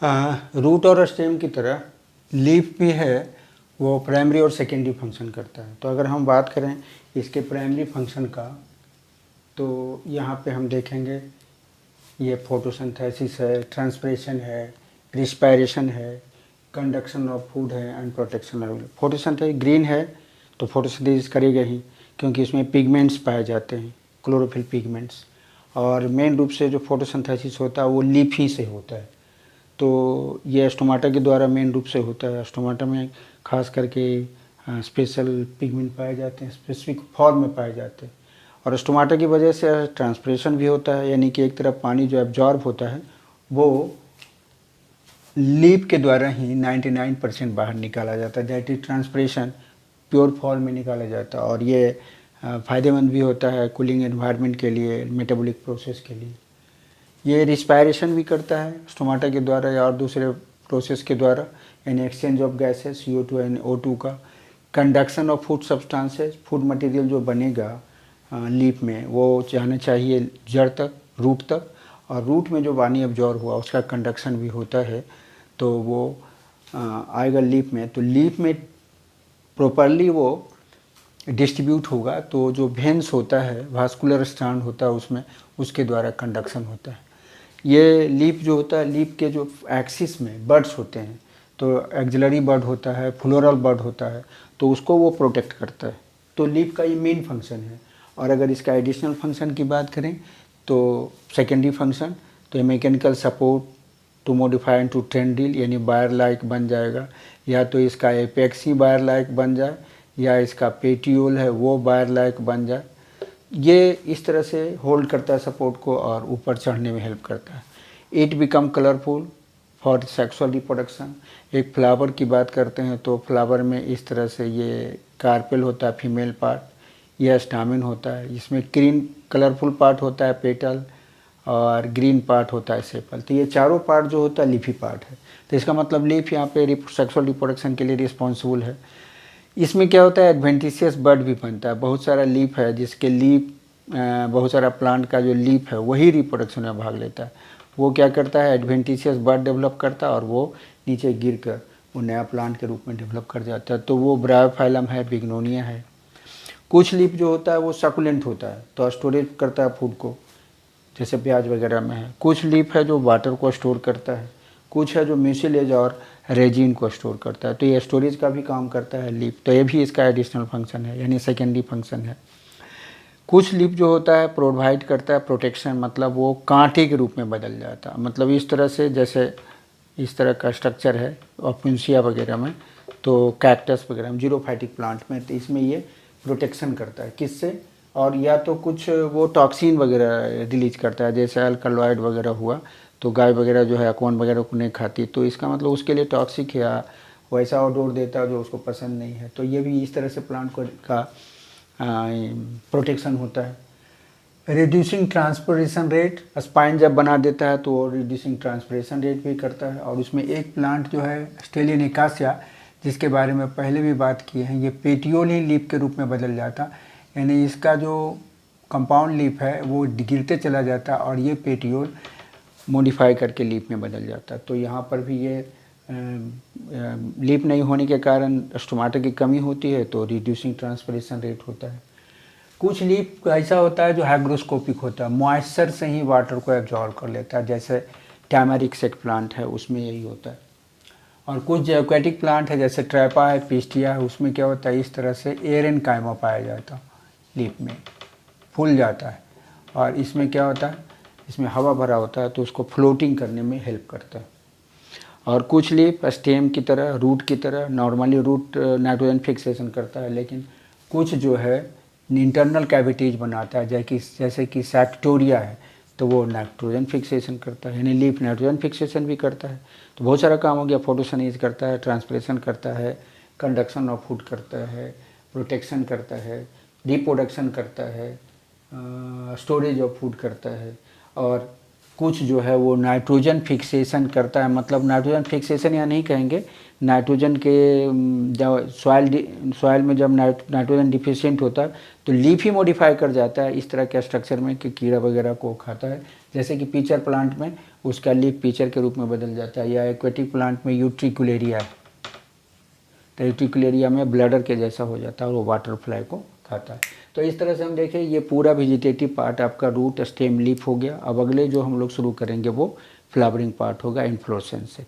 Root और stem की तरह लीफ भी है, वो प्राइमरी और सेकेंडरी फंक्शन करता है। तो अगर हम बात करें इसके प्राइमरी फंक्शन का, तो यहाँ पे हम देखेंगे ये फोटोसिंथेसिस है, ट्रांसपिरेशन है, रिस्पायरेशन है, कंडक्शन ऑफ फूड है and protection of. Photosynthesis green है तो फोटोसिंथेसिस करेगा ही, क्योंकि इसमें पिगमेंट्स पाए जाते हैं, क्लोरोफिल पिगमेंट्स। और मेन रूप से जो फोटोसिंथेसिस होता है वो लीफ ही से होता है। तो ये स्टोमाटा के द्वारा मेन रूप से होता है। स्टोमाटा में खास करके स्पेशल पिगमेंट पाए जाते हैं, स्पेसिफिक फॉर्म में पाए जाते हैं। और स्टोमाटा की वजह से ट्रांसपिरेशन भी होता है, यानी कि एक तरफ पानी जो एब्जॉर्ब होता है वो लीफ के द्वारा ही 99% बाहर निकाला जाता है। That is transpiration pure form में निकाला जाता है। और ये फ़ायदेमंद भी होता है कूलिंग एनवायरनमेंट के लिए, मेटाबॉलिक प्रोसेस के लिए। ये रिस्पायरेशन भी करता है स्टोमाटा के द्वारा या और दूसरे प्रोसेस के द्वारा, यानी exchange of gases CO2 and O2 का। Conduction of food substances, food material जो बनेगा लीफ में वो जाना चाहिए जड़ तक, रूट तक, और रूट में जो पानी अब्जॉर्ब हुआ उसका कंडक्शन भी होता है, तो वो आएगा लीफ में। तो लीफ में प्रॉपरली वो डिस्ट्रीब्यूट होगा, तो जो वेन्स होता है, वास्कुलर स्ट्रैंड होता है उसमें, उसके द्वारा कंडक्शन होता है। ये लीफ जो होता है, लीफ के जो एक्सिस में बर्ड्स होते हैं, तो एक्सिलरी बर्ड होता है, फ्लोरल बर्ड होता है, तो उसको वो प्रोटेक्ट करता है। तो लीफ का ये मेन फंक्शन है। और अगर इसका एडिशनल फंक्शन की बात करें तो सेकेंडरी फंक्शन, तो ये mechanical support to modify into tendril, यानी वायर लाइक बन जाएगा, या तो इसका एपेक्स ही वायर लाइक बन जाए, या इसका पेटियोल है वो वायर लाइक बन जाए। ये इस तरह से होल्ड करता है सपोर्ट को और ऊपर चढ़ने में हेल्प करता है। It become colourful for sexual reproduction. एक फ्लावर की बात करते हैं तो फ्लावर में इस तरह से ये कार्पेल होता है फीमेल पार्ट, यह स्टामिन होता है, इसमें ग्रीन कलरफुल पार्ट होता है पेटल, और ग्रीन पार्ट होता है सेपल। तो ये चारों पार्ट जो होता है लीफी पार्ट है। तो इसका मतलब लीफ यहाँ पे सेक्सुअल रिप्रोडक्शन के लिए रिस्पॉन्सिबल है। इसमें क्या होता है, एडवेंटिशियस बड भी बनता है। बहुत सारा लीफ है जिसके लीफ, बहुत सारा प्लांट का जो लीफ है वही रिप्रोडक्शन में भाग लेता है। वो क्या करता है, एडवेंटिशियस बड डेवलप करता है और वो नीचे गिर कर वो नया प्लांट के रूप में डेवलप कर जाता है। तो वो ब्रायोफाइलम है, बिग्नोनिया है। कुछ लीफ जो होता है वो सकुलेंट होता है, तो स्टोरेज करता है फूड को, जैसे प्याज वगैरह में है। कुछ लीफ है जो वाटर को स्टोर करता है, कुछ है जो म्यूसिलेज और रेजिन को स्टोर करता है। तो ये स्टोरेज का भी काम करता है लीफ, तो ये भी इसका एडिशनल फंक्शन है, यानी सेकेंडरी फंक्शन है। कुछ लीफ जो होता है प्रोवाइड करता है प्रोटेक्शन, मतलब वो कांटे के रूप में बदल जाता है। मतलब इस तरह से, जैसे इस तरह का स्ट्रक्चर है ऑपुंसिया वगैरह में, तो कैक्टस वगैरह में, जीरोफाइटिक प्लांट में, तो इसमें ये प्रोटेक्शन करता है किससे, और या तो कुछ वो टॉक्सिन वगैरह रिलीज करता है, जैसे अल्कलॉइड वगैरह हुआ, तो गाय वगैरह जो है अकवन वगैरह को नहीं खाती, तो इसका मतलब उसके लिए टॉक्सिक या वैसा ऑडोर देता है जो उसको पसंद नहीं है। तो ये भी इस तरह से प्लांट को का प्रोटेक्शन होता है। रिड्यूसिंग ट्रांसपिरेशन रेट, स्पाइन जब बना देता है तो रिड्यूसिंग ट्रांसपिरेशन रेट भी करता है। और उसमें एक प्लांट जो है स्टेलिनिकासिया, जिसके बारे में पहले भी बात की है, ये पेटियोल ही लीफ के रूप में बदल जाता, यानी इसका जो कंपाउंड लीफ है वो गिरते चला जाता और ये पेटियोल मॉडिफाई करके लीफ में बदल जाता। तो यहाँ पर भी ये लीफ नहीं होने के कारण स्टोमाटा की कमी होती है, तो रिड्यूसिंग ट्रांसपिरेशन रेट होता है। कुछ लीफ ऐसा होता है जो हाइग्रोस्कोपिक होता है, मॉइस्चर से ही वाटर को एब्जॉर्ब कर लेता है, जैसे टैमरिक एक प्लांट है उसमें यही होता है। और कुछ जो एक्वेटिक प्लांट है जैसे ट्रैपा है, पिस्टिया है, उसमें क्या होता है, इस तरह से एयर एंड कायमा पाया जाता है, लीफ में फूल जाता है। और इसमें क्या होता है, इसमें हवा भरा होता है तो उसको फ्लोटिंग करने में हेल्प करता है। और कुछ लीफ स्टेम की तरह, रूट की तरह, नॉर्मली रूट नाइट्रोजन फिक्सेशन करता है, लेकिन कुछ जो है इंटरनल कैविटीज बनाता है, जैसे कि सैक्टोरिया है, तो वो नाइट्रोजन फिक्सेशन करता है, यानी लीफ नाइट्रोजन फिक्सेशन भी करता है। तो बहुत सारा काम हो गया, फोटोसिंथेसिस करता है, ट्रांसपिरेशन करता है, कंडक्शन ऑफ फूड करता है, प्रोटेक्शन करता है, रिप्रोडक्शन करता है, स्टोरेज ऑफ फूड करता है, और कुछ जो है वो नाइट्रोजन फिक्सेशन करता है, मतलब नाइट्रोजन फिक्सेशन या नहीं कहेंगे, नाइट्रोजन के जब सॉइल में जब नाइट्रोजन डिफिशिएंट होता है तो लीफ ही मॉडिफाई कर जाता है इस तरह के स्ट्रक्चर में कि कीड़ा वगैरह को खाता है। जैसे कि पीचर प्लांट में उसका लीफ पीचर के रूप में बदल जाता है, या एक्वेटिक प्लांट में यूट्रिकुलेरिया है तो यूट्रिकुलेरिया में ब्लडर के जैसा हो जाता है और वो वाटर फ्लाई को खाता है। तो इस तरह से हम देखें ये पूरा वेजिटेटिव पार्ट आपका रूट स्टेम लीफ हो गया। अब अगले जो हम लोग शुरू करेंगे वो फ्लावरिंग पार्ट होगा इन्फ्लोरेसेंस से।